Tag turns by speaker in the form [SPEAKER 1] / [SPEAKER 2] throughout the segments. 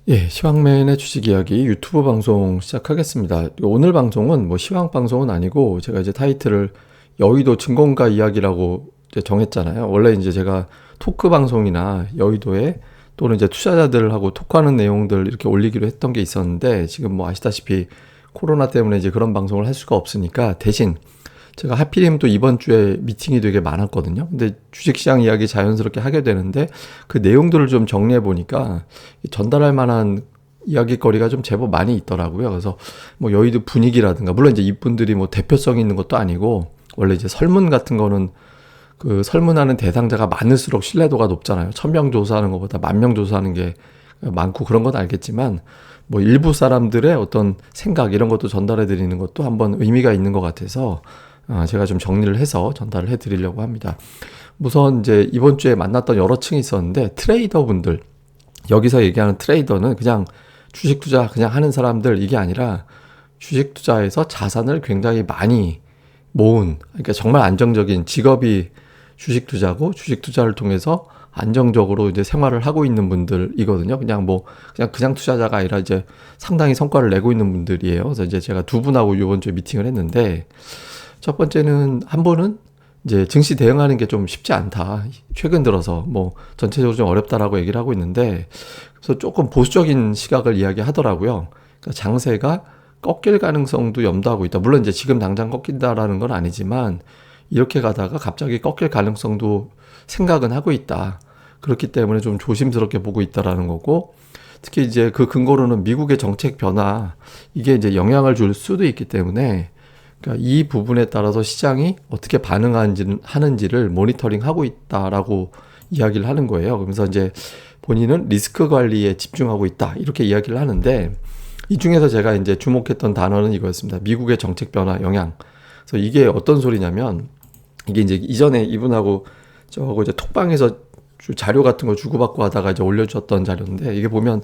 [SPEAKER 1] 예, 시황맨의 주식 이야기 유튜브 방송 시작하겠습니다. 오늘 방송은 뭐 시황 방송은 아니고 제가 이제 타이틀을 여의도 증권가 이야기라고 이제 정했잖아요. 원래 이제 제가 토크 방송이나 여의도에 또는 이제 투자자들하고 토크하는 내용들 이렇게 올리기로 했던 게 있었는데 지금 뭐 아시다시피 코로나 때문에 이제 그런 방송을 할 수가 없으니까 대신 제가 하필이면 또 이번 주에 미팅이 되게 많았거든요. 근데 주식시장 이야기 자연스럽게 하게 되는데 그 내용들을 좀 정리해 보니까 전달할 만한 이야기거리가 좀 제법 많이 있더라고요. 그래서 뭐 여의도 분위기라든가 물론 이제 이분들이 뭐 대표성이 있는 것도 아니고 원래 이제 설문 같은 거는 그 설문하는 대상자가 많을수록 신뢰도가 높잖아요. 1000명 조사하는 것보다 10,000명 조사하는 게 많고 그런 건 알겠지만 뭐 일부 사람들의 어떤 생각 이런 것도 전달해 드리는 것도 한번 의미가 있는 것 같아서 제가 좀 정리를 해서 전달을 해드리려고 합니다. 우선 이제 이번 주에 만났던 여러 층이 있었는데 트레이더 분들, 여기서 얘기하는 트레이더는 그냥 주식 투자 그냥 하는 사람들 이게 아니라 주식 투자에서 자산을 굉장히 많이 모은, 그러니까 정말 안정적인 직업이 주식 투자고 주식 투자를 통해서 안정적으로 이제 생활을 하고 있는 분들이거든요. 그냥 투자자가 아니라 이제 상당히 성과를 내고 있는 분들이에요. 그래서 이제 제가 두 분하고 이번 주에 미팅을 했는데 첫 번째는 한 분은 이제 증시 대응하는 게 좀 쉽지 않다. 최근 들어서 뭐 전체적으로 좀 어렵다라고 얘기를 하고 있는데 그래서 조금 보수적인 시각을 이야기하더라고요. 그러니까 장세가 꺾일 가능성도 염두하고 있다. 물론 이제 지금 당장 꺾인다라는 건 아니지만 이렇게 가다가 갑자기 꺾일 가능성도 생각은 하고 있다. 그렇기 때문에 좀 조심스럽게 보고 있다라는 거고 특히 이제 그 근거로는 미국의 정책 변화 이게 이제 영향을 줄 수도 있기 때문에 그러니까 이 부분에 따라서 시장이 어떻게 반응하는지를 모니터링하고 있다라고 이야기를 하는 거예요. 그러면서 이제 본인은 리스크 관리에 집중하고 있다 이렇게 이야기를 하는데 이 중에서 제가 이제 주목했던 단어는 이거였습니다. 미국의 정책 변화 영향. 그래서 이게 어떤 소리냐면 이게 이제 이전에 이분하고 저하고 이제 톡방에서 자료 같은 거 주고받고 하다가 이제 올려줬던 자료인데 이게 보면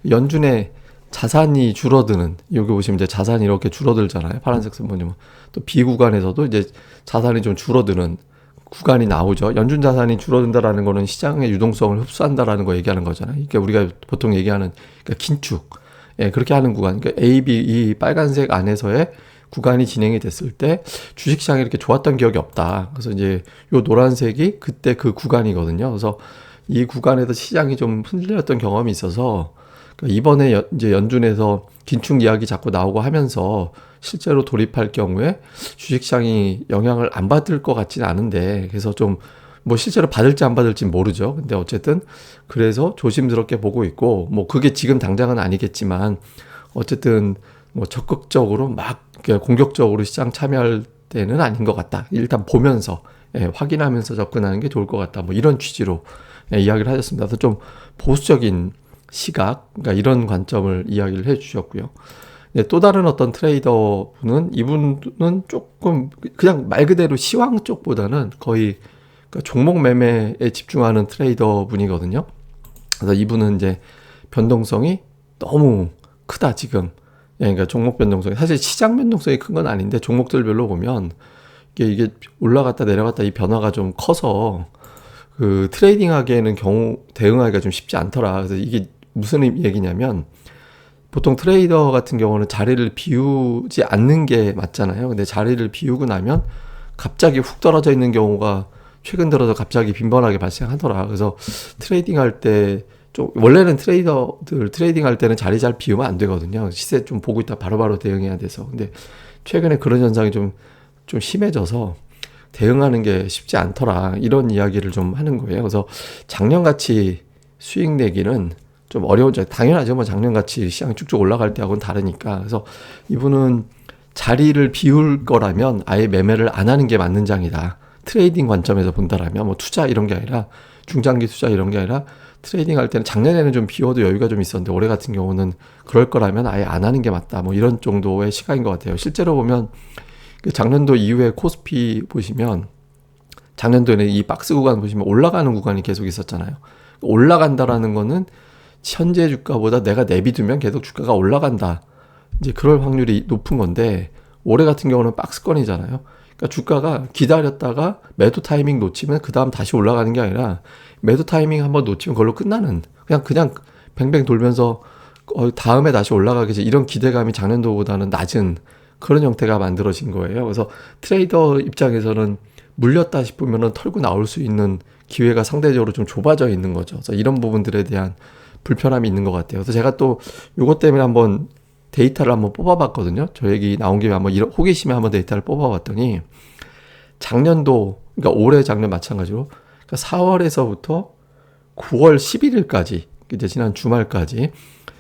[SPEAKER 1] 연준의 자산이 줄어드는 여기 보시면 이제 자산이 이렇게 줄어들잖아요. 파란색 선보님은 또 B 구간에서도 이제 자산이 좀 줄어드는 구간이 나오죠. 연준 자산이 줄어든다라는 거는 시장의 유동성을 흡수한다라는 거 얘기하는 거잖아요. 이게 우리가 보통 얘기하는 그러니까 긴축, 예, 그렇게 하는 구간. 그러니까 A, B 이 빨간색 안에서의 구간이 진행이 됐을 때 주식시장이 이렇게 좋았던 기억이 없다. 그래서 이제 요 노란색이 그때 그 구간이거든요. 그래서 이 구간에서 시장이 좀 흔들렸던 경험이 있어서 이번에 이제 연준에서 긴축 이야기 자꾸 나오고 하면서 실제로 돌입할 경우에 주식시장이 영향을 안 받을 것 같지는 않은데 그래서 좀 뭐 실제로 받을지 안 받을지 모르죠. 근데 어쨌든 그래서 조심스럽게 보고 있고 뭐 그게 지금 당장은 아니겠지만 어쨌든 뭐 적극적으로 막 공격적으로 시장 참여할 때는 아닌 것 같다. 일단 보면서 확인하면서 접근하는 게 좋을 것 같다. 뭐 이런 취지로 이야기를 하셨습니다. 그래서 좀 보수적인 시각, 그러니까 이런 관점을 이야기를 해 주셨고요. 또 다른 어떤 트레이더 분은 이분은 조금 그냥 말 그대로 시황 쪽보다는 거의 그러니까 종목 매매에 집중하는 트레이더 분이거든요. 그래서 이분은 이제 변동성이 너무 크다 지금. 그러니까 종목 변동성이 사실 시장 변동성이 큰 건 아닌데 종목들별로 보면 이게 올라갔다 내려갔다 이 변화가 좀 커서 그 트레이딩 하기에는 대응하기가 좀 쉽지 않더라. 그래서 이게 무슨 얘기냐면 보통 트레이더 같은 경우는 자리를 비우지 않는 게 맞잖아요. 근데 자리를 비우고 나면 갑자기 훅 떨어져 있는 경우가 최근 들어서 갑자기 빈번하게 발생하더라. 그래서 트레이딩 할 때 좀 원래는 트레이더들 트레이딩 할 때는 자리 잘 비우면 안 되거든요. 시세 좀 보고 있다 바로바로 대응해야 돼서. 근데 최근에 그런 현상이 좀 심해져서 대응하는 게 쉽지 않더라. 이런 이야기를 좀 하는 거예요. 그래서 작년같이 수익 내기는 좀 어려운, 당연하죠. 뭐 작년같이 시장이 쭉쭉 올라갈 때하고는 다르니까. 그래서 이분은 자리를 비울 거라면 아예 매매를 안 하는 게 맞는 장이다. 트레이딩 관점에서 본다라면 뭐 투자 이런 게 아니라 중장기 투자 이런 게 아니라 트레이딩 할 때는 작년에는 좀 비워도 여유가 좀 있었는데 올해 같은 경우는 그럴 거라면 아예 안 하는 게 맞다. 뭐 이런 정도의 시각인 것 같아요. 실제로 보면 그 작년도 이후에 코스피 보시면 작년도에는 이 박스 구간 보시면 올라가는 구간이 계속 있었잖아요. 올라간다라는 거는 현재 주가보다 내가 내비두면 계속 주가가 올라간다. 이제 그럴 확률이 높은 건데 올해 같은 경우는 박스권이잖아요. 그러니까 주가가 기다렸다가 매도 타이밍 놓치면 그 다음 다시 올라가는 게 아니라 매도 타이밍 한번 놓치면 그걸로 끝나는 그냥 뱅뱅 돌면서 다음에 다시 올라가겠지 이런 기대감이 작년도보다는 낮은 그런 형태가 만들어진 거예요. 그래서 트레이더 입장에서는 물렸다 싶으면은 털고 나올 수 있는 기회가 상대적으로 좀 좁아져 있는 거죠. 그래서 이런 부분들에 대한 불편함이 있는 것 같아요. 그래서 제가 또 요것 때문에 한번 데이터를 한번 뽑아봤거든요. 저 얘기 나온 김에 한번 이런 호기심에 한번 데이터를 뽑아봤더니 작년도, 그러니까 올해 작년 마찬가지로 그러니까 4월에서부터 9월 11일까지 이제 지난 주말까지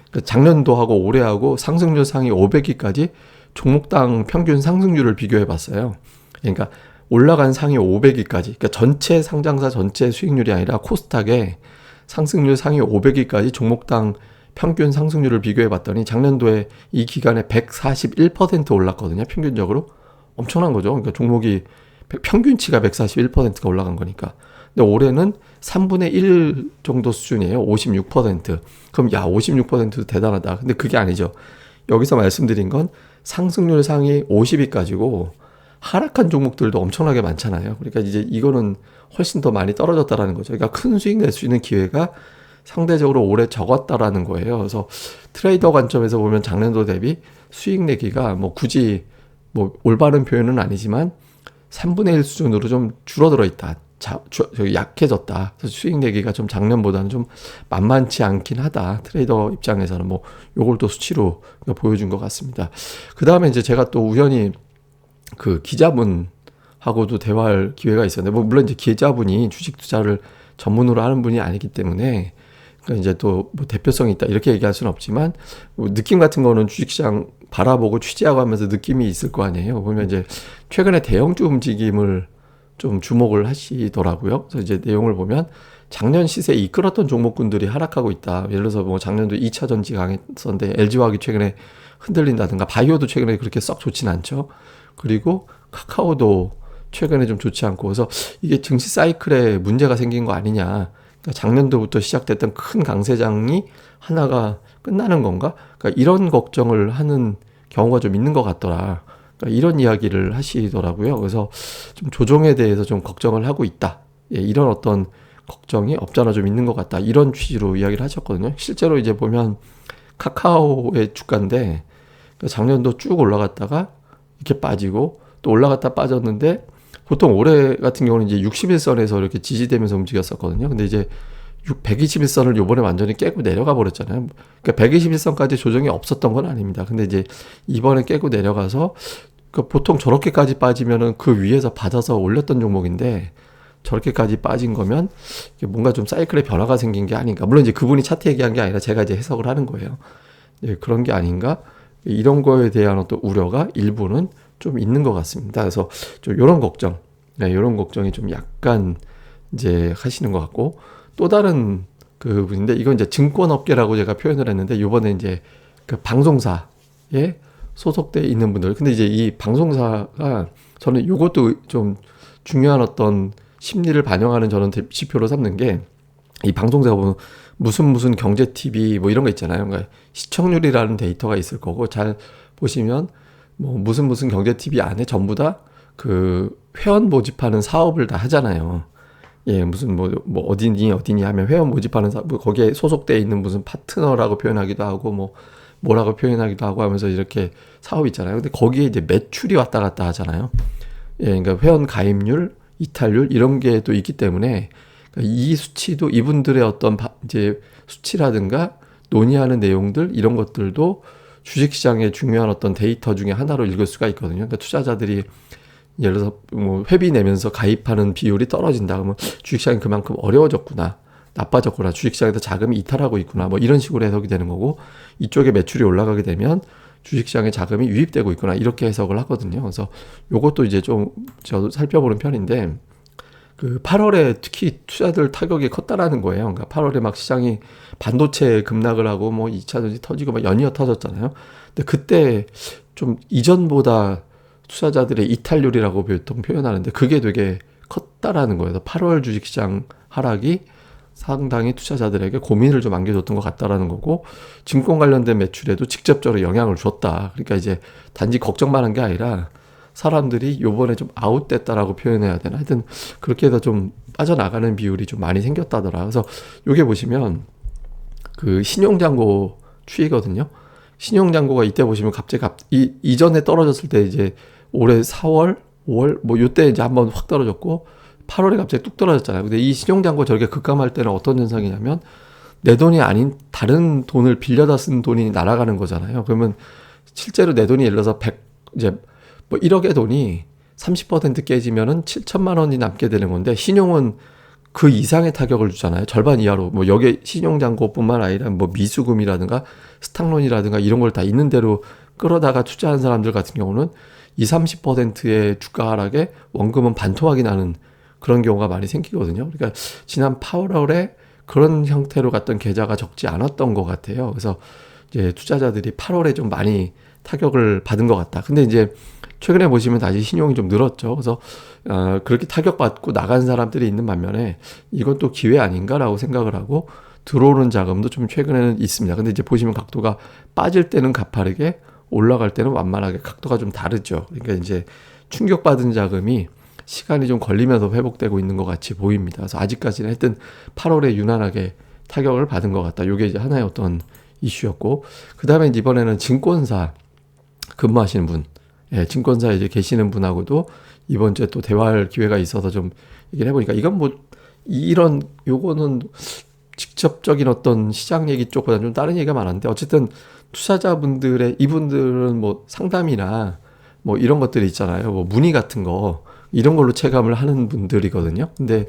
[SPEAKER 1] 그러니까 작년도하고 올해하고 상승률 상위 500위까지 종목당 평균 상승률을 비교해 봤어요. 그러니까 올라간 상위 500위까지, 그러니까 전체 상장사 전체 수익률이 아니라 코스닥의 상승률 상위 500위까지 종목당 평균 상승률을 비교해 봤더니 작년도에 이 기간에 141% 올랐거든요. 평균적으로. 엄청난 거죠. 그러니까 종목이 평균치가 141%가 올라간 거니까. 근데 올해는 3분의 1 정도 수준이에요. 56%. 그럼 야, 56%도 대단하다. 근데 그게 아니죠. 여기서 말씀드린 건 상승률 상위 50위 가지고 하락한 종목들도 엄청나게 많잖아요. 그러니까 이제 이거는 훨씬 더 많이 떨어졌다라는 거죠. 그러니까 큰 수익 낼 수 있는 기회가 상대적으로 올해 적었다라는 거예요. 그래서 트레이더 관점에서 보면 작년도 대비 수익 내기가 뭐 굳이 뭐 올바른 표현은 아니지만 3분의 1 수준으로 좀 줄어들어 있다. 약해졌다. 그래서 수익 내기가 좀 작년보다는 좀 만만치 않긴 하다. 트레이더 입장에서는 뭐 요걸 또 수치로 보여준 것 같습니다. 그 다음에 이제 제가 또 우연히 그 기자분하고도 대화할 기회가 있었는데, 뭐 물론 이제 기자분이 주식 투자를 전문으로 하는 분이 아니기 때문에 그러니까 이제 또 뭐 대표성이 있다 이렇게 얘기할 수는 없지만 뭐 느낌 같은 거는 주식시장 바라보고 취재하고 하면서 느낌이 있을 거 아니에요. 보면 이제 최근에 대형주 움직임을 좀 주목을 하시더라고요. 그래서 이제 내용을 보면 작년 시세 이끌었던 종목군들이 하락하고 있다. 예를 들어서 뭐 작년도 2차 전지 강했었는데 LG화학이 최근에 흔들린다든가 바이오도 최근에 그렇게 썩 좋진 않죠. 그리고 카카오도 최근에 좀 좋지 않고, 그래서 이게 증시 사이클에 문제가 생긴 거 아니냐. 그러니까 작년도부터 시작됐던 큰 강세장이 하나가 끝나는 건가? 그러니까 이런 걱정을 하는 경우가 좀 있는 것 같더라. 그러니까 이런 이야기를 하시더라고요. 그래서 좀 조정에 대해서 좀 걱정을 하고 있다. 예, 이런 어떤 걱정이 없잖아 좀 있는 것 같다. 이런 취지로 이야기를 하셨거든요. 실제로 이제 보면 카카오의 주가인데 작년도 쭉 올라갔다가 이렇게 빠지고 또 올라갔다 빠졌는데, 보통 올해 같은 경우는 이제 61선에서 이렇게 지지되면서 움직였었거든요. 근데 이제 121선을 요번에 완전히 깨고 내려가 버렸잖아요. 그러니까 121선까지 조정이 없었던 건 아닙니다. 근데 이제 이번에 깨고 내려가서 그러니까 보통 저렇게까지 빠지면은 그 위에서 받아서 올렸던 종목인데 저렇게까지 빠진 거면 뭔가 좀 사이클의 변화가 생긴 게 아닌가. 물론 이제 그분이 차트 얘기한 게 아니라 제가 이제 해석을 하는 거예요. 예, 그런 게 아닌가. 이런 거에 대한 어떤 우려가 일부는 좀 있는 것 같습니다. 그래서 좀 이런 걱정, 네, 이런 걱정이 좀 약간 이제 하시는 것 같고, 또 다른 그 분인데 이건 이제 증권업계라고 제가 표현을 했는데 이번에 이제 그 방송사에 소속돼 있는 분들. 근데 이제 이 방송사가 저는 이것도 좀 중요한 어떤 심리를 반영하는 저는 지표로 삼는 게, 이 방송사가 보면 무슨 경제 TV 뭐 이런 거 있잖아요. 그러니까 시청률이라는 데이터가 있을 거고, 잘 보시면 뭐 무슨 경제 TV 안에 전부 다 그 회원 모집하는 사업을 다 하잖아요. 예, 무슨 뭐 어디니 하면 회원 모집하는 사업, 뭐 거기에 소속돼 있는 무슨 파트너라고 표현하기도 하고 뭐라고 표현하기도 하고 하면서 이렇게 사업이 있잖아요. 근데 거기에 이제 매출이 왔다 갔다 하잖아요. 예, 그러니까 회원 가입률, 이탈률 이런 게 또 있기 때문에 그러니까 이 수치도 이분들의 어떤 이제 수치라든가 논의하는 내용들 이런 것들도 주식시장의 중요한 어떤 데이터 중에 하나로 읽을 수가 있거든요. 그러니까 투자자들이 예를 들어서 뭐 회비 내면서 가입하는 비율이 떨어진다 그러면 주식시장이 그만큼 어려워졌구나, 나빠졌구나, 주식시장에서 자금이 이탈하고 있구나, 뭐 이런 식으로 해석이 되는 거고, 이쪽에 매출이 올라가게 되면 주식시장에 자금이 유입되고 있구나, 이렇게 해석을 하거든요. 그래서 요것도 이제 좀 저도 살펴보는 편인데, 그 8월에 특히 투자들 타격이 컸다라는 거예요. 그러니까 8월에 막 시장이 반도체 급락을 하고 뭐 2차 전지 터지고 막 연이어 터졌잖아요. 근데 그때 좀 이전보다 투자자들의 이탈률이라고 보통 표현하는데 그게 되게 컸다라는 거예요. 8월 주식시장 하락이 상당히 투자자들에게 고민을 좀 안겨줬던 것 같다라는 거고, 증권 관련된 매출에도 직접적으로 영향을 줬다. 그러니까 이제 단지 걱정만 한 게 아니라 사람들이 요번에 좀 아웃됐다라고 표현해야 되나, 하여튼 그렇게 해서 좀 빠져나가는 비율이 좀 많이 생겼다더라. 그래서 요게 보시면 그 신용잔고 추이거든요. 신용잔고가 이때 보시면 갑자기 이전에 떨어졌을 때 이제 올해 4월, 5월 뭐 요때 이제 한번 확 떨어졌고 8월에 갑자기 뚝 떨어졌잖아요. 근데 이 신용잔고 저렇게 급감할 때는 어떤 현상이냐면 내 돈이 아닌 다른 돈을 빌려다 쓴 돈이 날아가는 거잖아요. 그러면 실제로 내 돈이 예를 들어서 이제 뭐 1억의 돈이 30% 깨지면은 7천만 원이 남게 되는 건데 신용은 그 이상의 타격을 주잖아요. 절반 이하로. 뭐 여기에 신용잔고뿐만 아니라 뭐 미수금이라든가 스탁론이라든가 이런 걸 다 있는 대로 끌어다가 투자한 사람들 같은 경우는 20, 30%의 주가 하락에 원금은 반토막이 나는 그런 경우가 많이 생기거든요. 그러니까 지난 8월에 그런 형태로 갔던 계좌가 적지 않았던 것 같아요. 그래서 이제 투자자들이 8월에 좀 많이 타격을 받은 것 같다. 근데 이제 최근에 보시면 다시 신용이 좀 늘었죠. 그래서 그렇게 타격받고 나간 사람들이 있는 반면에 이건 또 기회 아닌가라고 생각을 하고 들어오는 자금도 좀 최근에는 있습니다. 근데 이제 보시면 각도가 빠질 때는 가파르게 올라갈 때는 완만하게 각도가 좀 다르죠. 그러니까 이제 충격받은 자금이 시간이 좀 걸리면서 회복되고 있는 것 같이 보입니다. 그래서 아직까지는 하여튼 8월에 유난하게 타격을 받은 것 같다. 이게 이제 하나의 어떤 이슈였고, 그 다음에 이번에는 증권사 근무하시는 분, 증권사에 이제 계시는 분하고도 이번 주에 또 대화할 기회가 있어서 좀 얘기를 해보니까 이건 뭐 요거는 직접적인 어떤 시장 얘기 쪽보다는 좀 다른 얘기가 많은데 어쨌든 투자자분들의 이분들은 뭐 상담이나 뭐 이런 것들이 있잖아요. 뭐 문의 같은 거 이런 걸로 체감을 하는 분들이거든요. 근데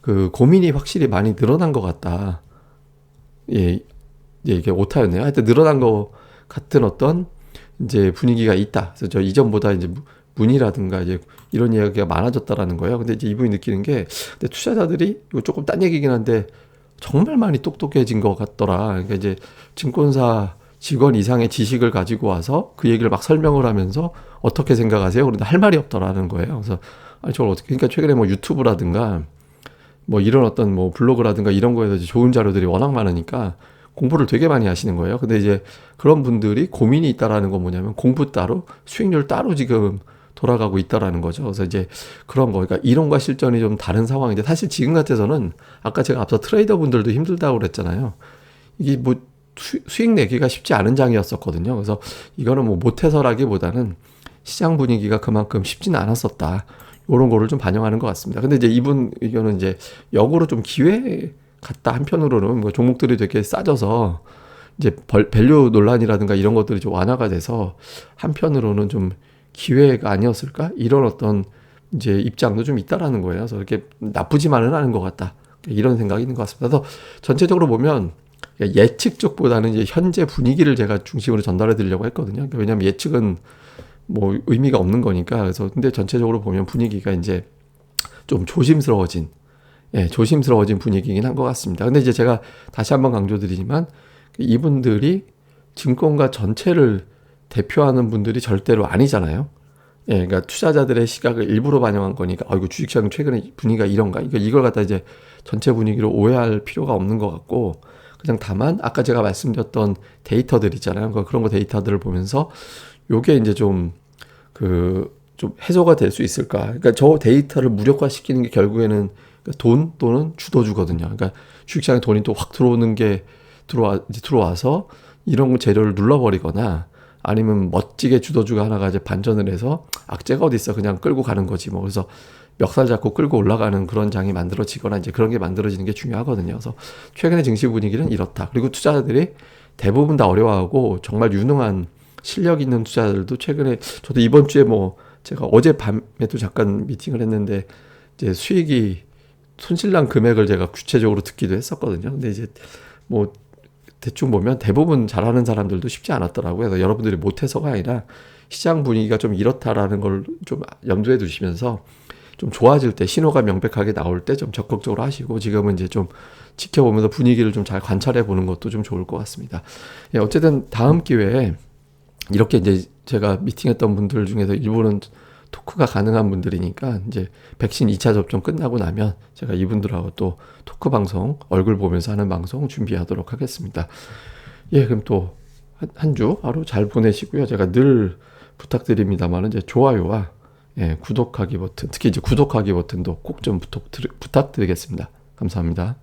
[SPEAKER 1] 그 고민이 확실히 많이 늘어난 것 같다. 예, 이게 오타였네요. 하여튼 늘어난 것 같은 어떤 이제 분위기가 있다. 그래서 저 이전보다 이제 문의라든가 이제 이런 이야기가 많아졌다라는 거예요. 근데 이제 이분이 느끼는 게 근데 투자자들이 이거 조금 딴 얘기긴 한데 정말 많이 똑똑해진 것 같더라. 그러니까 이제 증권사 직원 이상의 지식을 가지고 와서 그 얘기를 막 설명을 하면서 어떻게 생각하세요? 그런데 할 말이 없더라는 거예요. 그래서 아니 저걸 어떻게 그러니까 최근에 뭐 유튜브라든가 뭐 이런 어떤 뭐 블로그라든가 이런 거에서 이제 좋은 자료들이 워낙 많으니까 공부를 되게 많이 하시는 거예요. 근데 이제 그런 분들이 고민이 있다라는 건 뭐냐면 공부 따로 수익률 따로 지금 돌아가고 있다라는 거죠. 그래서 이제 그런 거, 그러니까 이론과 실전이 좀 다른 상황인데 사실 지금 같아서는 아까 제가 앞서 트레이더 분들도 힘들다고 그랬잖아요. 이게 뭐 수익 내기가 쉽지 않은 장이었었거든요. 그래서 이거는 뭐 못해서라기보다는 시장 분위기가 그만큼 쉽지는 않았었다. 이런 거를 좀 반영하는 것 같습니다. 근데 이제 이분 의견은 이제 역으로 좀 기회 같다. 한편으로는 뭐 종목들이 되게 싸져서 이제 밸류 논란이라든가 이런 것들이 좀 완화가 돼서 한편으로는 좀 기회가 아니었을까? 이런 어떤 이제 입장도 좀 있다라는 거예요. 그래서 이렇게 나쁘지만은 않은 것 같다. 이런 생각이 있는 것 같습니다. 그래서 전체적으로 보면 예측 쪽보다는 이제 현재 분위기를 제가 중심으로 전달해 드리려고 했거든요. 그러니까 왜냐하면 예측은 뭐 의미가 없는 거니까. 그래서 근데 전체적으로 보면 분위기가 이제 좀 조심스러워진 분위기이긴 한 것 같습니다. 근데 이제 제가 다시 한번 강조드리지만 이분들이 증권가 전체를 대표하는 분들이 절대로 아니잖아요. 그러니까 투자자들의 시각을 일부러 반영한 거니까, 이거 주식시장 최근에 분위기가 이런가? 이걸 갖다 이제 전체 분위기로 오해할 필요가 없는 것 같고, 그냥 다만 아까 제가 말씀드렸던 데이터들 있잖아요. 그런 거 데이터들을 보면서 요게 이제 좀 해소가 될 수 있을까? 그러니까 저 데이터를 무력화시키는 게 결국에는 돈 또는 주도주거든요. 그러니까 주식시장에 돈이 또 확 들어오는 게 들어와서 이런 재료를 눌러버리거나 아니면 멋지게 주도주가 하나가 이제 반전을 해서 악재가 어디 있어 그냥 끌고 가는 거지 뭐. 그래서 멱살 잡고 끌고 올라가는 그런 장이 만들어지거나 이제 그런 게 만들어지는 게 중요하거든요. 그래서 최근의 증시 분위기는 이렇다. 그리고 투자자들이 대부분 다 어려워하고 정말 유능한 실력 있는 투자자들도 최근에 저도 이번 주에 뭐 제가 어젯밤에도 잠깐 미팅을 했는데 이제 수익이 손실난 금액을 제가 구체적으로 듣기도 했었거든요. 근데 이제 뭐 대충 보면 대부분 잘하는 사람들도 쉽지 않았더라고요. 그래서 여러분들이 못해서가 아니라 시장 분위기가 좀 이렇다라는 걸 좀 염두에 두시면서 좀 좋아질 때 신호가 명백하게 나올 때 좀 적극적으로 하시고 지금은 이제 좀 지켜보면서 분위기를 좀 잘 관찰해 보는 것도 좀 좋을 것 같습니다. 어쨌든 다음 기회에 이렇게 이제 제가 미팅했던 분들 중에서 일부는 토크가 가능한 분들이니까 이제 백신 2차 접종 끝나고 나면 제가 이분들하고 또 토크 방송 얼굴 보면서 하는 방송 준비하도록 하겠습니다. 그럼 또 한 주 하루 잘 보내시고요. 제가 늘 부탁드립니다만 이제 좋아요와 구독하기 버튼, 특히 이제 구독하기 버튼도 꼭 좀 부탁드리겠습니다. 감사합니다.